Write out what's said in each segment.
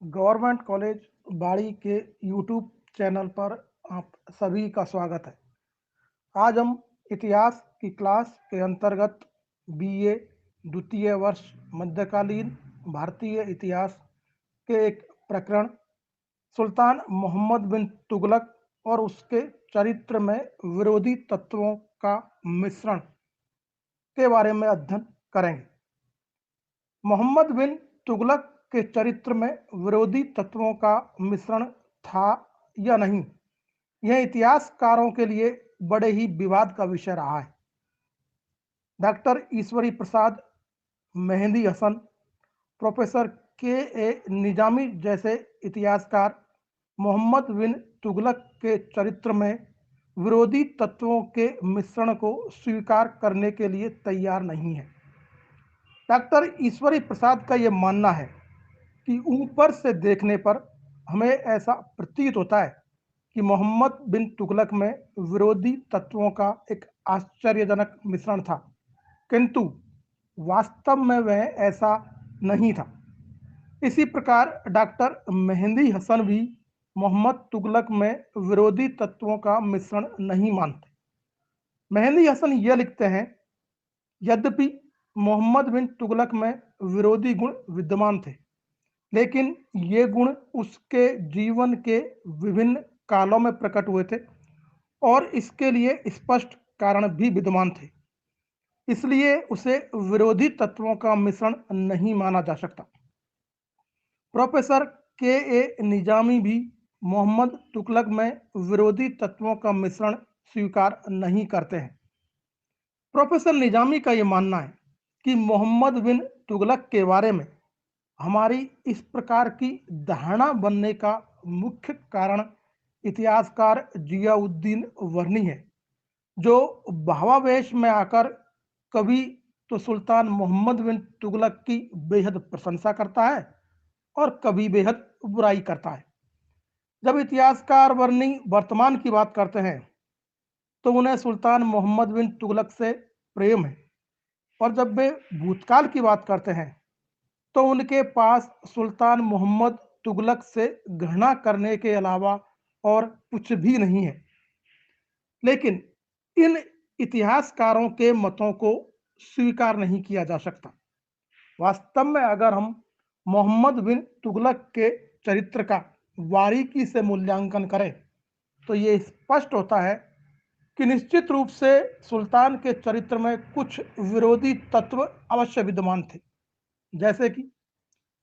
Government college बाड़ी के YouTube channel पर आप सभी का स्वागत है। आज हम इतिहास की क्लास के अंतर्गत बीए द्वितीय वर्ष मध्यकालीन भारतीय इतिहास के एक प्रकरण सुल्तान मोहम्मद बिन तुगलक और उसके चरित्र में विरोधी तत्वों का मिश्रण के बारे में अध्ययन करेंगे। मोहम्मद बिन तुगलक के चरित्र में विरोधी तत्वों का मिश्रण था या नहीं, यह इतिहासकारों के लिए बड़े ही विवाद का विषय रहा है। डॉक्टर ईश्वरी प्रसाद, मेहंदी हसन, प्रोफेसर के ए निजामी जैसे इतिहासकार मोहम्मद बिन तुगलक के चरित्र में विरोधी तत्वों के मिश्रण को स्वीकार करने के लिए तैयार नहीं है। डॉक्टर ईश्वरी प्रसाद का यह मानना है कि ऊपर से देखने पर हमें ऐसा प्रतीत होता है कि मोहम्मद बिन तुगलक में विरोधी तत्वों का एक आश्चर्यजनक मिश्रण था, किंतु वास्तव में वह ऐसा नहीं था। इसी प्रकार डॉक्टर मेहंदी हसन भी मोहम्मद तुगलक में विरोधी तत्वों का मिश्रण नहीं मानते। मेहंदी हसन यह लिखते हैं, यद्यपि मोहम्मद बिन तुगलक में विरोधी गुण विद्यमान थे, लेकिन ये गुण उसके जीवन के विभिन्न कालों में प्रकट हुए थे और इसके लिए स्पष्ट कारण भी विद्यमान थे। इसलिए उसे विरोधी तत्वों का मिश्रण नहीं माना जा सकता। प्रोफेसर के ए निजामी भी मोहम्मद तुगलक में विरोधी तत्वों का मिश्रण स्वीकार नहीं करते हैं। प्रोफेसर निजामी का यह मानना है कि मोहम्मद बिन तुगलक के बारे में हमारी इस प्रकार की धारणा बनने का मुख्य कारण इतिहासकार जियाउद्दीन वर्नी है, जो भावावेश में आकर कभी तो सुल्तान मोहम्मद बिन तुगलक की बेहद प्रशंसा करता है और कभी बेहद बुराई करता है। जब इतिहासकार वर्नी वर्तमान की बात करते हैं तो उन्हें सुल्तान मोहम्मद बिन तुगलक से प्रेम है, और जब वे भूतकाल की बात करते हैं तो उनके पास सुल्तान मोहम्मद तुगलक से घृणा करने के अलावा और कुछ भी नहीं है। लेकिन इन इतिहासकारों के मतों को स्वीकार नहीं किया जा सकता। वास्तव में अगर हम मोहम्मद बिन तुगलक के चरित्र का बारीकी से मूल्यांकन करें तो ये स्पष्ट होता है कि निश्चित रूप से सुल्तान के चरित्र में कुछ विरोधी तत्व अवश्य विद्यमान थे। जैसे कि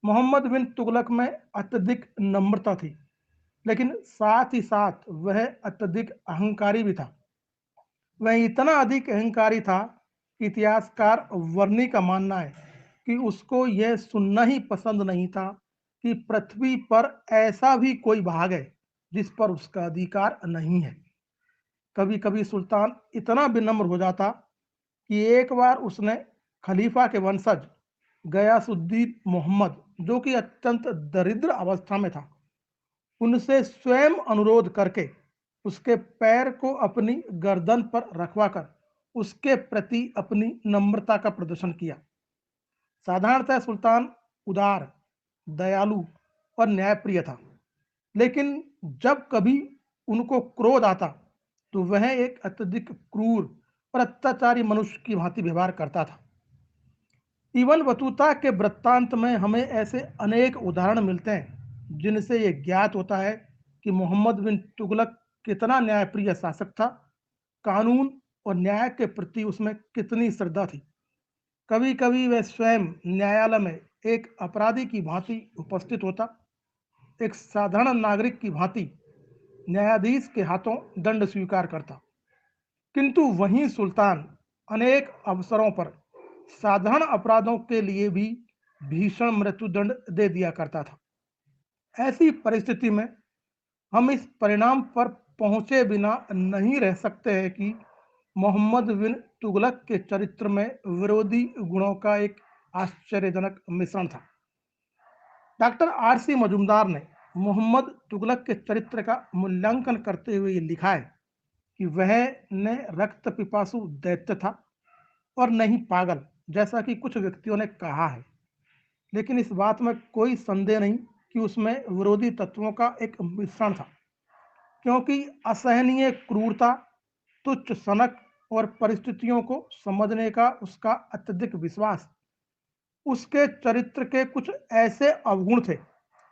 मोहम्मद बिन तुगलक में अत्यधिक नम्रता थी, लेकिन साथ ही साथ वह अत्यधिक अहंकारी भी था। वह इतना अधिक अहंकारी था कि इतिहासकार वर्नी का मानना है कि उसको यह सुनना ही पसंद नहीं था कि पृथ्वी पर ऐसा भी कोई भाग है जिस पर उसका अधिकार नहीं है। कभी कभी सुल्तान इतना विनम्र हो जाता कि एक बार उसने खलीफा के वंशज गयासुद्दीन मोहम्मद, जो कि अत्यंत दरिद्र अवस्था में था, उनसे स्वयं अनुरोध करके उसके पैर को अपनी गर्दन पर रखवाकर उसके प्रति अपनी नम्रता का प्रदर्शन किया। साधारणतः सुल्तान उदार, दयालु और न्यायप्रिय था, लेकिन जब कभी उनको क्रोध आता तो वह एक अत्यधिक क्रूर और अत्याचारी मनुष्य की भांति व्यवहार करता था। इबन बतूता के वृत्तांत में हमें ऐसे अनेक उदाहरण मिलते हैं जिनसे ये ज्ञात होता है कि मोहम्मद बिन तुगलक कितना न्यायप्रिय शासक था। कानून और न्याय के प्रति उसमें कितनी श्रद्धा थी। कभी कभी वह स्वयं न्यायालय में एक अपराधी की भांति उपस्थित होता, एक साधारण नागरिक की भांति न्यायाधीश के हाथों दंड स्वीकार करता। किंतु वहीं सुल्तान अनेक अवसरों पर साधारण अपराधों के लिए भी भीषण मृत्युदंड दे दिया करता था। ऐसी परिस्थिति में हम इस परिणाम पर पहुंचे बिना नहीं रह सकते हैं कि मोहम्मद बिन तुगलक के चरित्र में विरोधी गुणों का एक आश्चर्यजनक मिश्रण था। डॉक्टर आर सी मजुमदार ने मोहम्मद तुगलक के चरित्र का मूल्यांकन करते हुए ये लिखा है कि वह न रक्त पिपासु दैत्य था और न ही पागल, जैसा कि कुछ व्यक्तियों ने कहा है। लेकिन इस बात में कोई संदेह नहीं कि उसमें विरोधी तत्वों का एक मिश्रण था, क्योंकि असहनीय क्रूरता, तुच्छ सनक और परिस्थितियों को समझने का उसका अत्यधिक विश्वास, उसके चरित्र के कुछ ऐसे अवगुण थे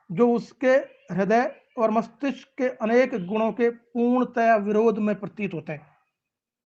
जो उसके हृदय और मस्तिष्क के अनेक गुणों के पूर्णतया विरोध में प्रतीत होते हैं।